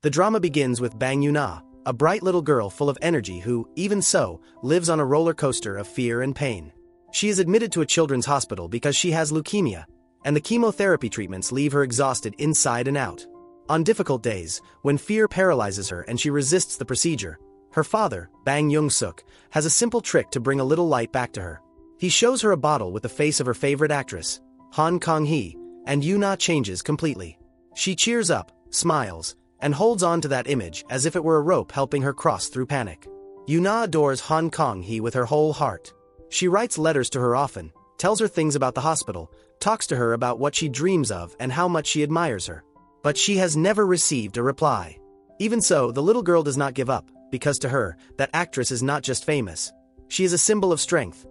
The drama begins with Bang Yuna, a bright little girl full of energy who, even so, lives on a roller coaster of fear and pain. She is admitted to a children's hospital because she has leukemia, and the chemotherapy treatments leave her exhausted inside and out. On difficult days, when fear paralyzes her and she resists the procedure, her father, Bang Young-suk, has a simple trick to bring a little light back to her. He shows her a bottle with the face of her favorite actress, Han Kang-hee, and Yuna changes completely. She cheers up, smiles, and holds on to that image as if it were a rope helping her cross through panic. Yuna adores Han Kang-hee with her whole heart. She writes letters to her often, tells her things about the hospital, talks to her about what she dreams of and how much she admires her. But she has never received a reply. Even so, the little girl does not give up, because to her, that actress is not just famous. She is a symbol of strength.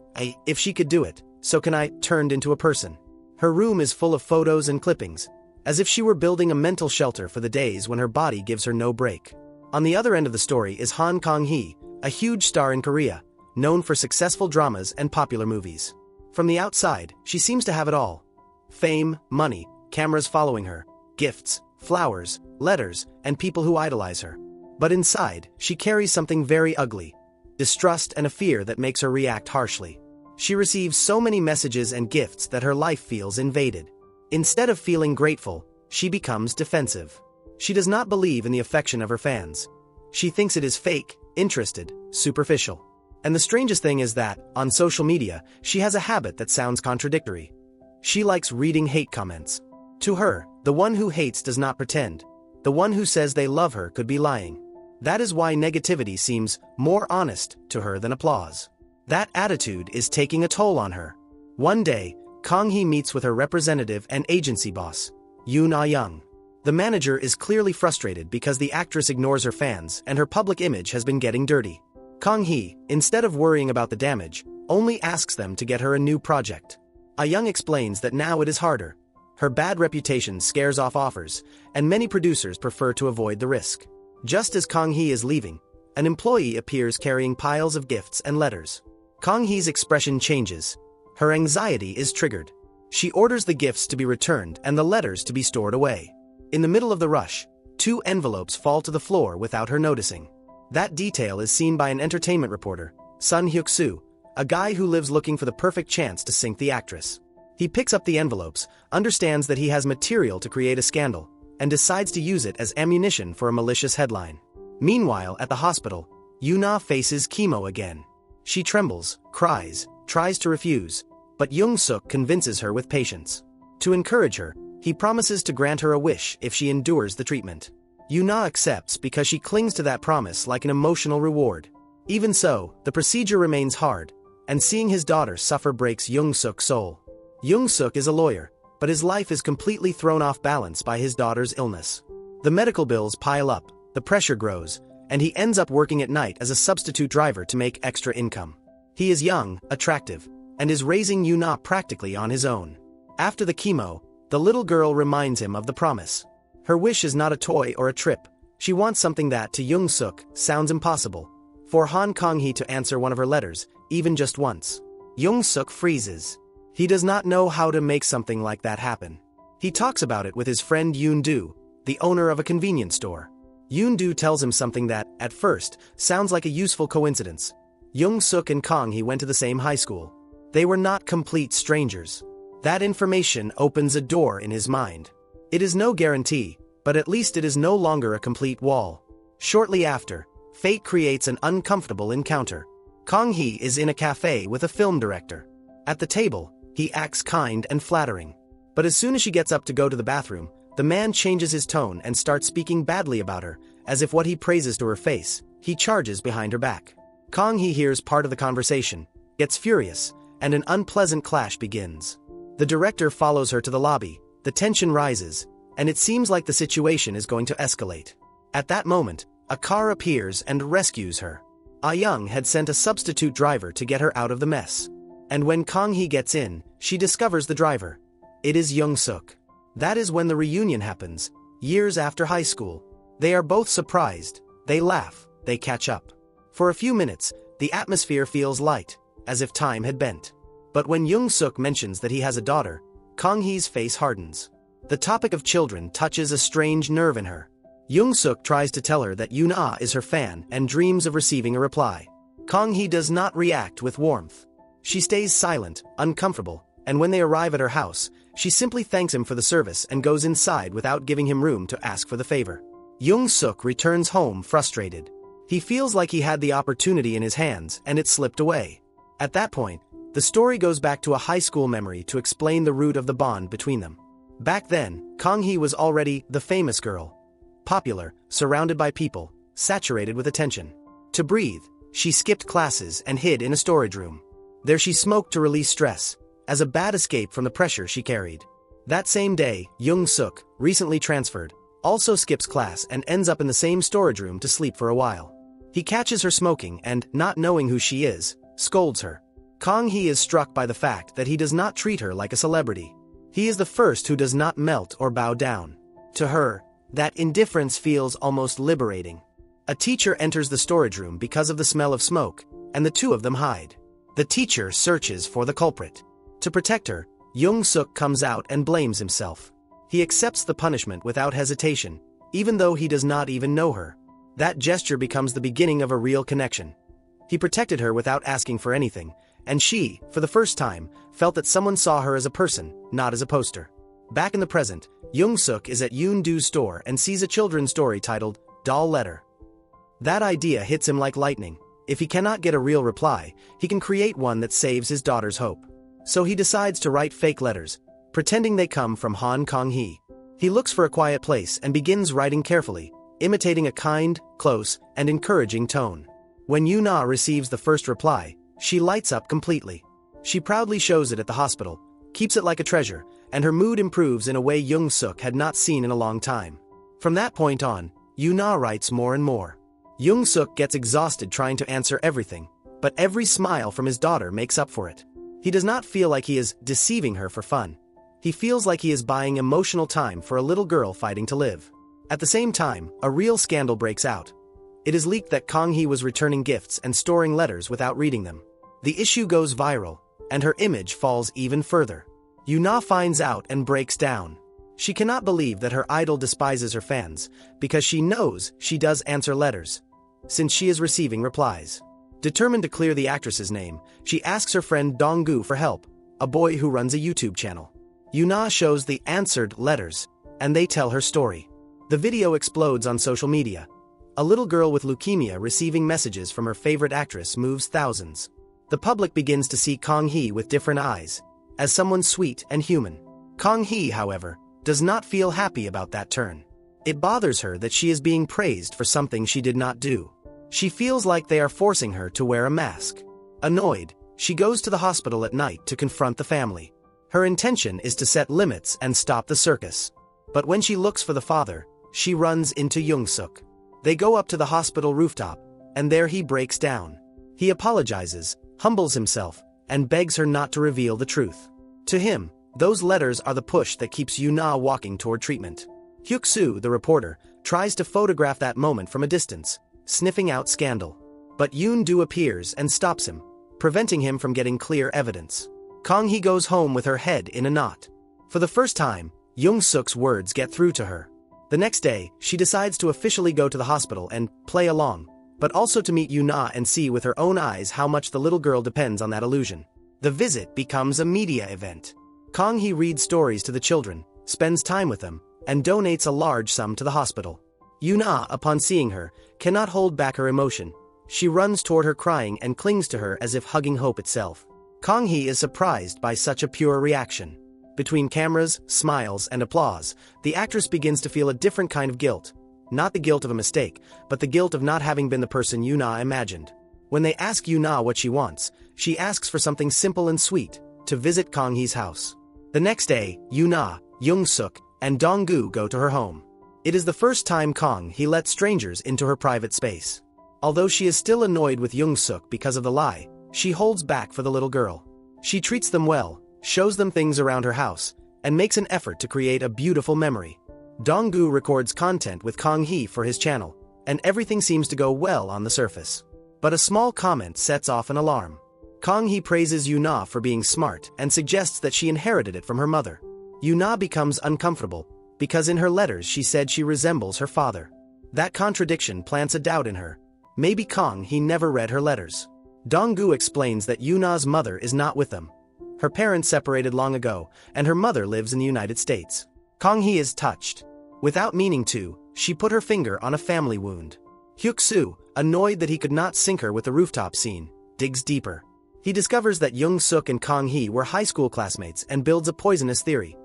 If she could do it, so can I, turned into a person. Her room is full of photos and clippings, as if she were building a mental shelter for the days when her body gives her no break. On the other end of the story is Han Kang-hee, a huge star in Korea, known for successful dramas and popular movies. From the outside, she seems to have it all. Fame, money, cameras following her, gifts, flowers, letters, and people who idolize her. But inside, she carries something very ugly. Distrust and a fear that makes her react harshly. She receives so many messages and gifts that her life feels invaded. Instead of feeling grateful, she becomes defensive. She does not believe in the affection of her fans. She thinks it is fake, interested, superficial. And the strangest thing is that, on social media, she has a habit that sounds contradictory. She likes reading hate comments. To her, the one who hates does not pretend. The one who says they love her could be lying. That is why negativity seems more honest to her than applause. That attitude is taking a toll on her. One day, Kang-hee meets with her representative and agency boss, Yoon Ah-young. The manager is clearly frustrated because the actress ignores her fans and her public image has been getting dirty. Kang-hee, instead of worrying about the damage, only asks them to get her a new project. Ah-young explains that now it is harder. Her bad reputation scares off offers, and many producers prefer to avoid the risk. Just as Kang-hee is leaving, an employee appears carrying piles of gifts and letters. Kang-hee's expression changes. Her anxiety is triggered. She orders the gifts to be returned and the letters to be stored away. In the middle of the rush, 2 envelopes fall to the floor without her noticing. That detail is seen by an entertainment reporter, Sun Hyuk-soo, a guy who lives looking for the perfect chance to sink the actress. He picks up the envelopes, understands that he has material to create a scandal, and decides to use it as ammunition for a malicious headline. Meanwhile, at the hospital, Yuna faces chemo again. She trembles, cries, tries to refuse, but Young-suk convinces her with patience. To encourage her, he promises to grant her a wish if she endures the treatment. Yuna accepts because she clings to that promise like an emotional reward. Even so, the procedure remains hard, and seeing his daughter suffer breaks Young-suk's soul. Young-suk is a lawyer, but his life is completely thrown off balance by his daughter's illness. The medical bills pile up, the pressure grows, and he ends up working at night as a substitute driver to make extra income. He is young, attractive, and is raising Yuna practically on his own. After the chemo, the little girl reminds him of the promise. Her wish is not a toy or a trip. She wants something that, to Young-suk, sounds impossible. For Han Kang-hee to answer one of her letters, even just once. Young-suk freezes. He does not know how to make something like that happen. He talks about it with his friend Yoon-do, the owner of a convenience store. Yoon-do tells him something that, at first, sounds like a useful coincidence. Young-suk and Kang-hee went to the same high school. They were not complete strangers. That information opens a door in his mind. It is no guarantee, but at least it is no longer a complete wall. Shortly after, fate creates an uncomfortable encounter. Kang-hee is in a cafe with a film director. At the table, he acts kind and flattering. But as soon as she gets up to go to the bathroom, the man changes his tone and starts speaking badly about her, as if what he praises to her face, he charges behind her back. Kang-hee hears part of the conversation, gets furious, and an unpleasant clash begins. The director follows her to the lobby, the tension rises, and it seems like the situation is going to escalate. At that moment, a car appears and rescues her. Ah-young had sent a substitute driver to get her out of the mess. And when Kang-hee gets in, she discovers the driver. It is Young-suk. That is when the reunion happens, years after high school. They are both surprised, they laugh, they catch up. For a few minutes, the atmosphere feels light, as if time had bent. But when Young-suk mentions that he has a daughter, Kang-hee's face hardens. The topic of children touches a strange nerve in her. Young-suk tries to tell her that Yoon-ah is her fan and dreams of receiving a reply. Kang-hee does not react with warmth. She stays silent, uncomfortable, and when they arrive at her house, she simply thanks him for the service and goes inside without giving him room to ask for the favor. Young-suk returns home frustrated. He feels like he had the opportunity in his hands and it slipped away. At that point, the story goes back to a high school memory to explain the root of the bond between them. Back then, Kang-hee was already the famous girl. Popular, surrounded by people, saturated with attention. To breathe, she skipped classes and hid in a storage room. There she smoked to release stress, as a bad escape from the pressure she carried. That same day, Young-suk, recently transferred, also skips class and ends up in the same storage room to sleep for a while. He catches her smoking and, not knowing who she is, scolds her. Kang-hee is struck by the fact that he does not treat her like a celebrity. He is the first who does not melt or bow down. To her, that indifference feels almost liberating. A teacher enters the storage room because of the smell of smoke, and the two of them hide. The teacher searches for the culprit. To protect her, Young-suk comes out and blames himself. He accepts the punishment without hesitation, even though he does not even know her. That gesture becomes the beginning of a real connection. He protected her without asking for anything, and she, for the first time, felt that someone saw her as a person, not as a poster. Back in the present, Young-suk is at Yoon-doo's store and sees a children's story titled, Doll Letter. That idea hits him like lightning. If he cannot get a real reply, he can create one that saves his daughter's hope. So he decides to write fake letters, pretending they come from Kang-hee. He looks for a quiet place and begins writing carefully, imitating a kind, close, and encouraging tone. When Yoon-ah receives the first reply, she lights up completely. She proudly shows it at the hospital, keeps it like a treasure, and her mood improves in a way Young-suk had not seen in a long time. From that point on, Yoon-ah writes more and more. Young-suk gets exhausted trying to answer everything, but every smile from his daughter makes up for it. He does not feel like he is deceiving her for fun. He feels like he is buying emotional time for a little girl fighting to live. At the same time, a real scandal breaks out. It is leaked that Kang-hee was returning gifts and storing letters without reading them. The issue goes viral, and her image falls even further. Yoon-ah finds out and breaks down. She cannot believe that her idol despises her fans, because she knows she does answer letters, since she is receiving replies. Determined to clear the actress's name, she asks her friend Dong-gu for help, a boy who runs a YouTube channel. Yoon-ah shows the answered letters, and they tell her story. The video explodes on social media. A little girl with leukemia receiving messages from her favorite actress moves thousands. The public begins to see Kang-hee with different eyes, as someone sweet and human. Kang-hee, however, does not feel happy about that turn. It bothers her that she is being praised for something she did not do. She feels like they are forcing her to wear a mask. Annoyed, she goes to the hospital at night to confront the family. Her intention is to set limits and stop the circus. But when she looks for the father, she runs into Young-suk. They go up to the hospital rooftop, and there he breaks down. He apologizes, humbles himself, and begs her not to reveal the truth. To him, those letters are the push that keeps Yoon-ah walking toward treatment. Hyuk-soo, the reporter, tries to photograph that moment from a distance, sniffing out scandal. But Yoon-doo appears and stops him, preventing him from getting clear evidence. Kang-hee goes home with her head in a knot. For the first time, Young-suk's words get through to her. The next day, she decides to officially go to the hospital and play along, but also to meet Yoon-ah and see with her own eyes how much the little girl depends on that illusion. The visit becomes a media event. Kang-hee reads stories to the children, spends time with them, and donates a large sum to the hospital. Yoon-ah, upon seeing her, cannot hold back her emotion. She runs toward her crying and clings to her as if hugging hope itself. Kang-hee is surprised by such a pure reaction. Between cameras, smiles, and applause, the actress begins to feel a different kind of guilt. Not the guilt of a mistake, but the guilt of not having been the person Yoon-ah imagined. When they ask Yoon-ah what she wants, she asks for something simple and sweet, to visit Kang-hee's house. The next day, Yoon-ah, Young-suk, and Dong-gu go to her home. It is the first time Kang-hee lets strangers into her private space. Although she is still annoyed with Young-suk because of the lie, she holds back for the little girl. She treats them well, shows them things around her house, and makes an effort to create a beautiful memory. Dong-gu records content with Kang-hee for his channel, and everything seems to go well on the surface. But a small comment sets off an alarm. Kang-hee praises Yoon-ah for being smart and suggests that she inherited it from her mother. Yoon-ah becomes uncomfortable, because in her letters she said she resembles her father. That contradiction plants a doubt in her. Maybe Kang Hee never read her letters. Donggu explains that Yuna's mother is not with them. Her parents separated long ago, and her mother lives in the United States. Kang Hee is touched. Without meaning to, she put her finger on a family wound. Hyuk-soo, annoyed that he could not sink her with the rooftop scene, digs deeper. He discovers that Young-suk and Kang Hee were high school classmates and builds a poisonous theory.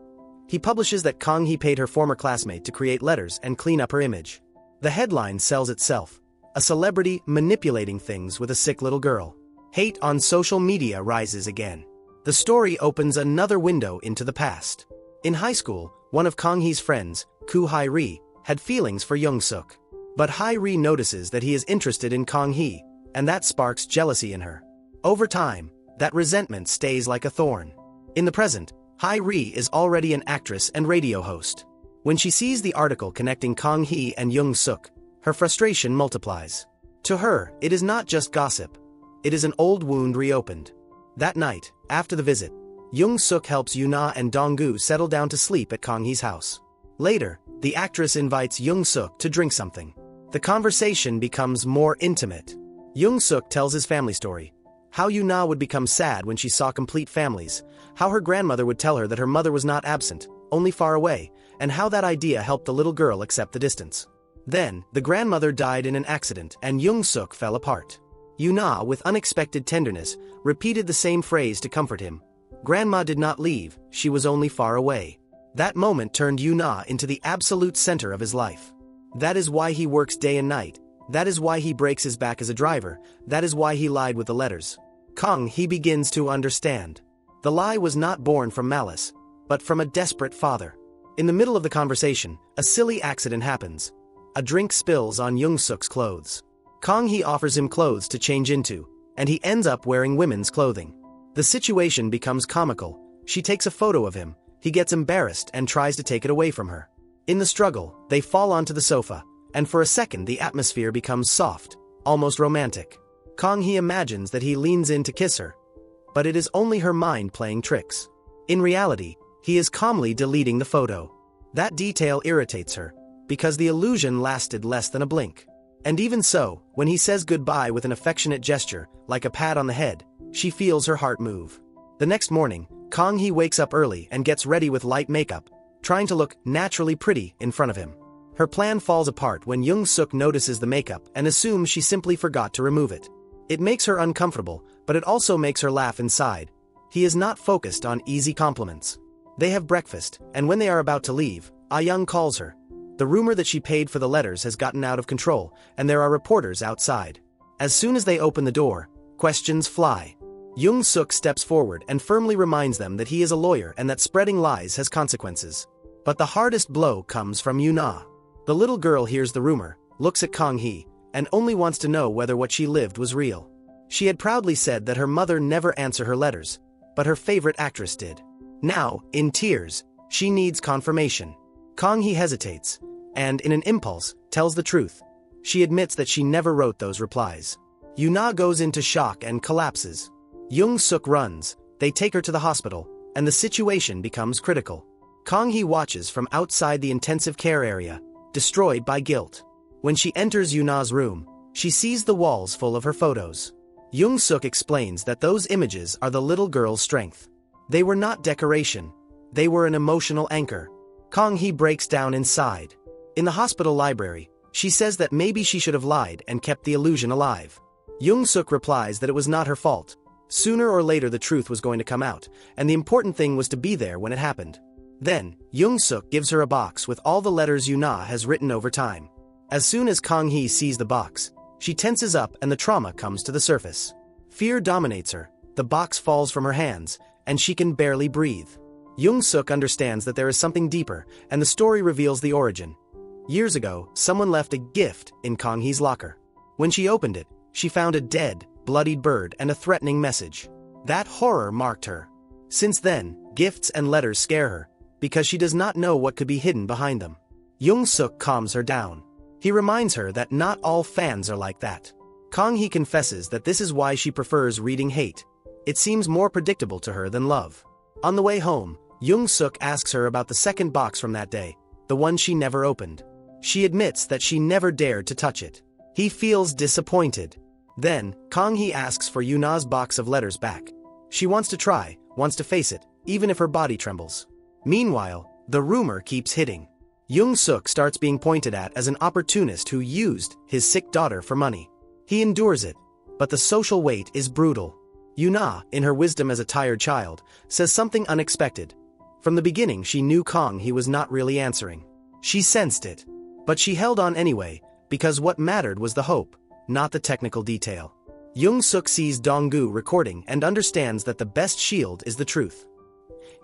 He publishes that Kang Hee paid her former classmate to create letters and clean up her image. The headline sells itself. A celebrity manipulating things with a sick little girl. Hate on social media rises again. The story opens another window into the past. In high school, one of Kang Hee's friends, Koo Hae-ri, had feelings for Young-suk. But Hae-ri notices that he is interested in Kang Hee, and that sparks jealousy in her. Over time, that resentment stays like a thorn. In the present, Hae-ri is already an actress and radio host. When she sees the article connecting Kang Hee and Young-suk, her frustration multiplies. To her, it is not just gossip. It is an old wound reopened. That night, after the visit, Young-suk helps Yuna and Donggu settle down to sleep at Kang Hee's house. Later, the actress invites Young-suk to drink something. The conversation becomes more intimate. Young-suk tells his family story. How Yuna would become sad when she saw complete families, how her grandmother would tell her that her mother was not absent, only far away, and how that idea helped the little girl accept the distance. Then, the grandmother died in an accident and Young-suk fell apart. Yuna, with unexpected tenderness, repeated the same phrase to comfort him. Grandma did not leave, she was only far away. That moment turned Yuna into the absolute center of his life. That is why he works day and night. That is why he breaks his back as a driver. That is why he lied with the letters. Kang Hee begins to understand. The lie was not born from malice, but from a desperate father. In the middle of the conversation, a silly accident happens. A drink spills on Young-suk's clothes. Kang Hee offers him clothes to change into, and he ends up wearing women's clothing. The situation becomes comical. She takes a photo of him. He gets embarrassed and tries to take it away from her. In the struggle, they fall onto the sofa, and for a second the atmosphere becomes soft, almost romantic. Kang Hee imagines that he leans in to kiss her, but it is only her mind playing tricks. In reality, he is calmly deleting the photo. That detail irritates her, because the illusion lasted less than a blink. And even so, when he says goodbye with an affectionate gesture, like a pat on the head, she feels her heart move. The next morning, Kang Hee wakes up early and gets ready with light makeup, trying to look naturally pretty in front of him. Her plan falls apart when Young-suk notices the makeup and assumes she simply forgot to remove it. It makes her uncomfortable, but it also makes her laugh inside. He is not focused on easy compliments. They have breakfast, and when they are about to leave, Ah-young calls her. The rumor that she paid for the letters has gotten out of control, and there are reporters outside. As soon as they open the door, questions fly. Young-suk steps forward and firmly reminds them that he is a lawyer and that spreading lies has consequences. But the hardest blow comes from Yuna. The little girl hears the rumor, looks at Kang Hee, and only wants to know whether what she lived was real. She had proudly said that her mother never answered her letters, but her favorite actress did. Now, in tears, she needs confirmation. Kang Hee hesitates, and in an impulse, tells the truth. She admits that she never wrote those replies. Yuna goes into shock and collapses. Young-suk runs, they take her to the hospital, and the situation becomes critical. Kang Hee watches from outside the intensive care area, destroyed by guilt. When she enters Yuna's room, she sees the walls full of her photos. Young-suk explains that those images are the little girl's strength. They were not decoration. They were an emotional anchor. Kang Hee breaks down inside. In the hospital library, she says that maybe she should have lied and kept the illusion alive. Young-suk replies that it was not her fault. Sooner or later the truth was going to come out, and the important thing was to be there when it happened. Then, Young-suk gives her a box with all the letters Yuna has written over time. As soon as Kang Hee sees the box, she tenses up and the trauma comes to the surface. Fear dominates her, the box falls from her hands, and she can barely breathe. Young-suk understands that there is something deeper, and the story reveals the origin. Years ago, someone left a gift in Kang Hee's locker. When she opened it, she found a dead, bloodied bird and a threatening message. That horror marked her. Since then, gifts and letters scare her, because she does not know what could be hidden behind them. Young-suk calms her down. He reminds her that not all fans are like that. Kang Hee confesses that this is why she prefers reading hate. It seems more predictable to her than love. On the way home, Young-suk asks her about the second box from that day, the one she never opened. She admits that she never dared to touch it. He feels disappointed. Then, Kang Hee asks for Yuna's box of letters back. She wants to try, wants to face it, even if her body trembles. Meanwhile, the rumor keeps hitting. Young Suk starts being pointed at as an opportunist who used his sick daughter for money. He endures it, but the social weight is brutal. Yuna, in her wisdom as a tired child, says something unexpected. From the beginning she knew Kang Hee was not really answering. She sensed it. But she held on anyway, because what mattered was the hope, not the technical detail. Young Suk sees Donggu recording and understands that the best shield is the truth.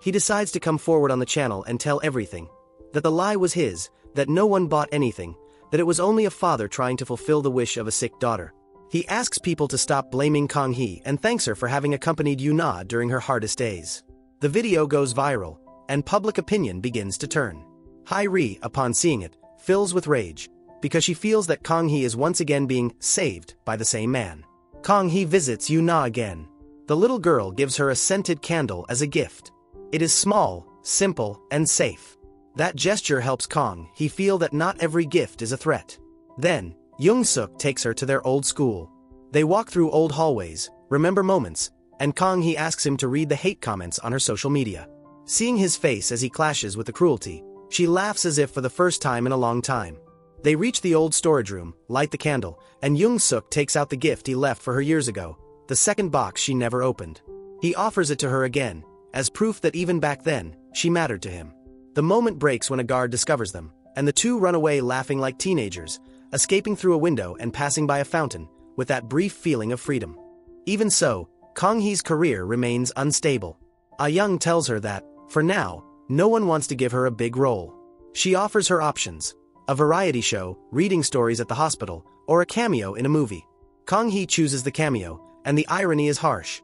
He decides to come forward on the channel and tell everything. That the lie was his, that no one bought anything, that it was only a father trying to fulfill the wish of a sick daughter. He asks people to stop blaming Kang Hee and thanks her for having accompanied Yuna during her hardest days. The video goes viral, and public opinion begins to turn. Hai-ri, upon seeing it, fills with rage, because she feels that Kang Hee is once again being saved by the same man. Kang Hee visits Yuna again. The little girl gives her a scented candle as a gift. It is small, simple, and safe. That gesture helps Kang Hee feel that not every gift is a threat. Then, Young Suk takes her to their old school. They walk through old hallways, remember moments, and Kang Hee asks him to read the hate comments on her social media. Seeing his face as he clashes with the cruelty, she laughs as if for the first time in a long time. They reach the old storage room, light the candle, and Young Suk takes out the gift he left for her years ago, the second box she never opened. He offers it to her again, as proof that even back then, she mattered to him. The moment breaks when a guard discovers them, and the two run away laughing like teenagers, escaping through a window and passing by a fountain, with that brief feeling of freedom. Even so, Kang Hee's career remains unstable. Ah-young tells her that, for now, no one wants to give her a big role. She offers her options: a variety show, reading stories at the hospital, or a cameo in a movie. Kang Hee chooses the cameo, and the irony is harsh.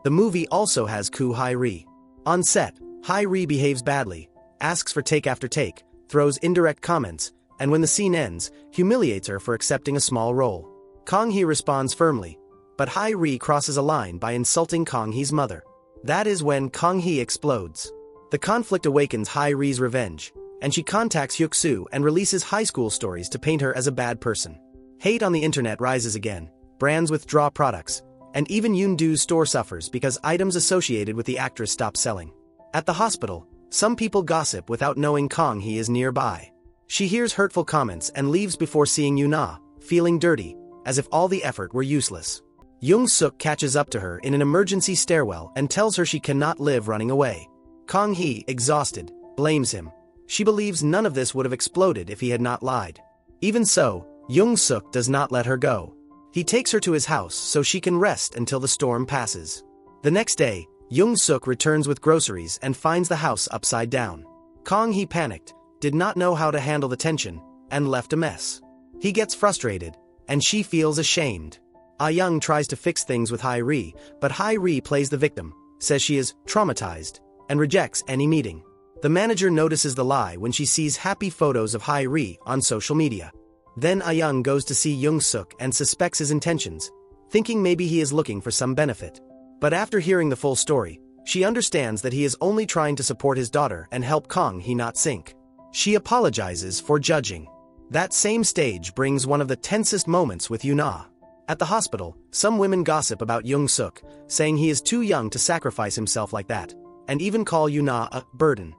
The movie also has Koo Hai-ri. On set, Hai-ri behaves badly, asks for take after take, throws indirect comments, and when the scene ends, humiliates her for accepting a small role. Kang Hee responds firmly, but Hai-ri crosses a line by insulting Kang Hee's mother. That is when Kang Hee explodes. The conflict awakens Hai-ri's revenge, and she contacts Hyuk-soo and releases high school stories to paint her as a bad person. Hate on the internet rises again, brands withdraw products, and even Yoon-doo's store suffers because items associated with the actress stop selling. At the hospital, some people gossip without knowing Kang Hee is nearby. She hears hurtful comments and leaves before seeing Yuna, feeling dirty, as if all the effort were useless. Young Suk catches up to her in an emergency stairwell and tells her she cannot live running away. Kang Hee, exhausted, blames him. She believes none of this would have exploded if he had not lied. Even so, Young Suk does not let her go. He takes her to his house so she can rest until the storm passes. The next day, Young Suk returns with groceries and finds the house upside down. Kang Hee panicked, did not know how to handle the tension, and left a mess. He gets frustrated, and she feels ashamed. Ah-young tries to fix things with Hai-ri, but Hai-ri plays the victim, says she is traumatized, and rejects any meeting. The manager notices the lie when she sees happy photos of Hai-ri on social media. Then Ah-young goes to see Young Suk and suspects his intentions, thinking maybe he is looking for some benefit. But after hearing the full story, she understands that he is only trying to support his daughter and help Kang Hee not sink. She apologizes for judging. That same stage brings one of the tensest moments with Yuna. At the hospital, some women gossip about Young Suk, saying he is too young to sacrifice himself like that, and even call Yuna a burden.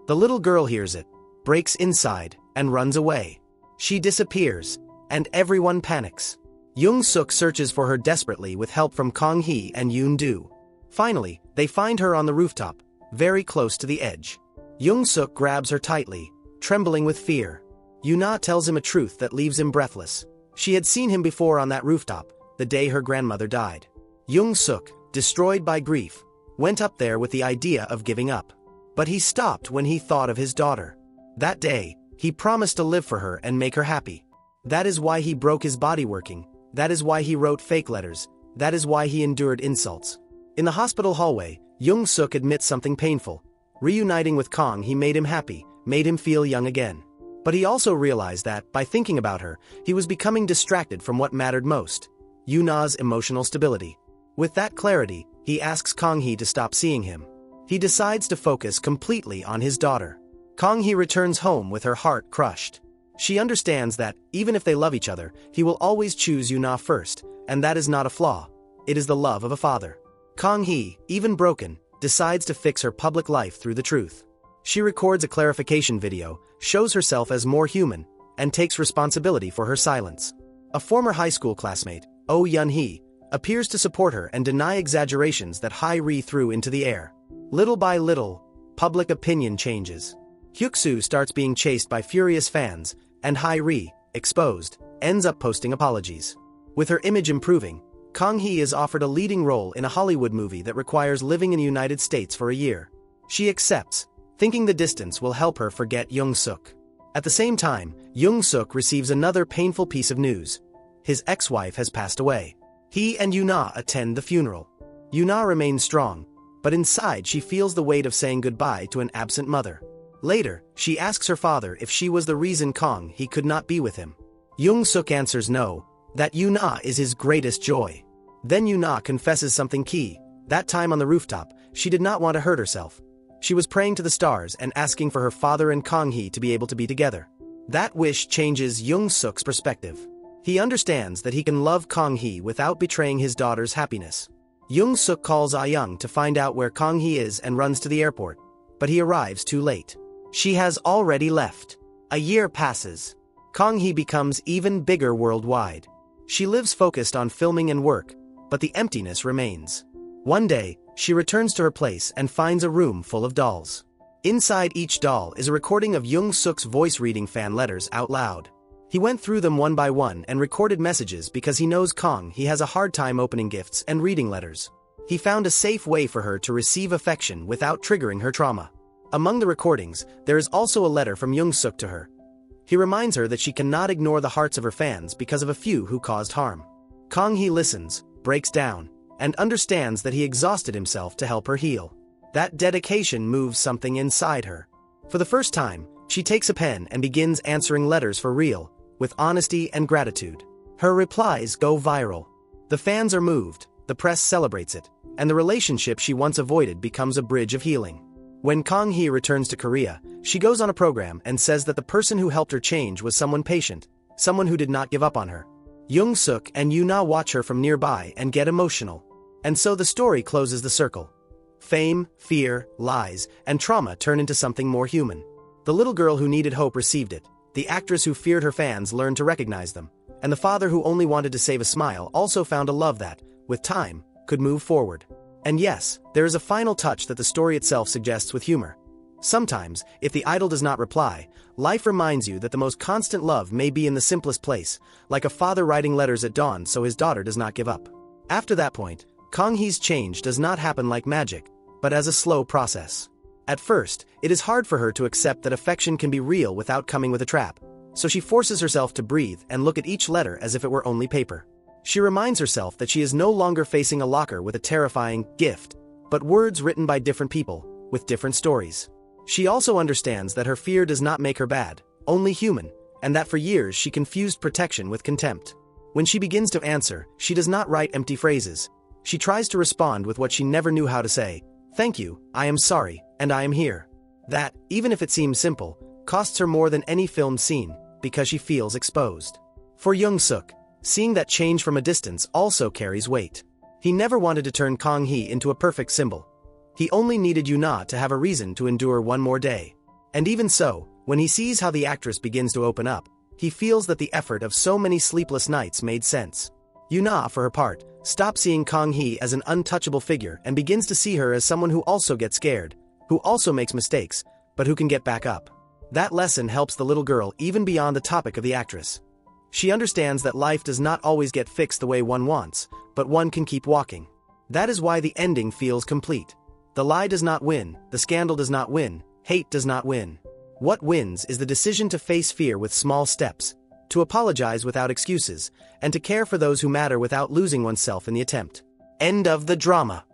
The little girl hears it, breaks inside, and runs away. She disappears, and everyone panics. Young Suk searches for her desperately with help from Kang Hee and Yoon-doo. Finally, they find her on the rooftop, very close to the edge. Young Suk grabs her tightly, trembling with fear. Yuna tells him a truth that leaves him breathless. She had seen him before on that rooftop, the day her grandmother died. Young Suk, destroyed by grief, went up there with the idea of giving up. But he stopped when he thought of his daughter. That day, he promised to live for her and make her happy. That is why he broke his body working. That is why he wrote fake letters. That is why he endured insults. In the hospital hallway, Young Suk admits something painful. Reuniting with Kang Hee made him happy, made him feel young again. But he also realized that, by thinking about her, he was becoming distracted from what mattered most: Yuna's emotional stability. With that clarity, he asks Kang Hee to stop seeing him. He decides to focus completely on his daughter. Kang Hee returns home with her heart crushed. She understands that, even if they love each other, he will always choose Yuna first, and that is not a flaw. It is the love of a father. Kang-hee, even broken, decides to fix her public life through the truth. She records a clarification video, shows herself as more human, and takes responsibility for her silence. A former high school classmate, Oh Yun-hee, appears to support her and deny exaggerations that Hai-ri threw into the air. Little by little, public opinion changes. Hyuk-soo starts being chased by furious fans, and Hai-ri, exposed, ends up posting apologies. With her image improving, Kang-hee is offered a leading role in a Hollywood movie that requires living in the United States for a year. She accepts, thinking the distance will help her forget Young-suk. At the same time, Young-suk receives another painful piece of news. His ex-wife has passed away. He and Yuna attend the funeral. Yuna remains strong, but inside she feels the weight of saying goodbye to an absent mother. Later, she asks her father if she was the reason Kang-hee could not be with him. Young-suk answers no, that Yuna is his greatest joy. Then Yuna confesses something key. That time on the rooftop, she did not want to hurt herself. She was praying to the stars and asking for her father and Kang-hee to be able to be together. That wish changes Young-suk's perspective. He understands that he can love Kang-hee without betraying his daughter's happiness. Young-suk calls Ah-young to find out where Kang-hee is and runs to the airport, but he arrives too late. She has already left. A year passes. Kang-hee becomes even bigger worldwide. She lives focused on filming and work, but the emptiness remains. One day, she returns to her place and finds a room full of dolls. Inside each doll is a recording of Young-suk's voice reading fan letters out loud. He went through them one by one and recorded messages because he knows Kang-hee has a hard time opening gifts and reading letters. He found a safe way for her to receive affection without triggering her trauma. Among the recordings, there is also a letter from Young-suk to her. He reminds her that she cannot ignore the hearts of her fans because of a few who caused harm. Kang-hee listens, breaks down, and understands that he exhausted himself to help her heal. That dedication moves something inside her. For the first time, she takes a pen and begins answering letters for real, with honesty and gratitude. Her replies go viral. The fans are moved, the press celebrates it, and the relationship she once avoided becomes a bridge of healing. When Kang-hee returns to Korea, she goes on a program and says that the person who helped her change was someone patient, someone who did not give up on her. Young-suk and Yuna watch her from nearby and get emotional. And so the story closes the circle. Fame, fear, lies, and trauma turn into something more human. The little girl who needed hope received it, the actress who feared her fans learned to recognize them, and the father who only wanted to save a smile also found a love that, with time, could move forward. And yes, there is a final touch that the story itself suggests with humor. Sometimes, if the idol does not reply, life reminds you that the most constant love may be in the simplest place, like a father writing letters at dawn so his daughter does not give up. After that point, Kang-hee's change does not happen like magic, but as a slow process. At first, it is hard for her to accept that affection can be real without coming with a trap, so she forces herself to breathe and look at each letter as if it were only paper. She reminds herself that she is no longer facing a locker with a terrifying gift, but words written by different people, with different stories. She also understands that her fear does not make her bad, only human, and that for years she confused protection with contempt. When she begins to answer, she does not write empty phrases. She tries to respond with what she never knew how to say: "Thank you, I am sorry, and I am here." That, even if it seems simple, costs her more than any filmed scene, because she feels exposed. For Young-suk, seeing that change from a distance also carries weight. He never wanted to turn Kang-hee into a perfect symbol. He only needed Yuna to have a reason to endure one more day. And even so, when he sees how the actress begins to open up, he feels that the effort of so many sleepless nights made sense. Yuna, for her part, stops seeing Kang-hee as an untouchable figure and begins to see her as someone who also gets scared, who also makes mistakes, but who can get back up. That lesson helps the little girl even beyond the topic of the actress. She understands that life does not always get fixed the way one wants, but one can keep walking. That is why the ending feels complete. The lie does not win, the scandal does not win, hate does not win. What wins is the decision to face fear with small steps, to apologize without excuses, and to care for those who matter without losing oneself in the attempt. End of the drama.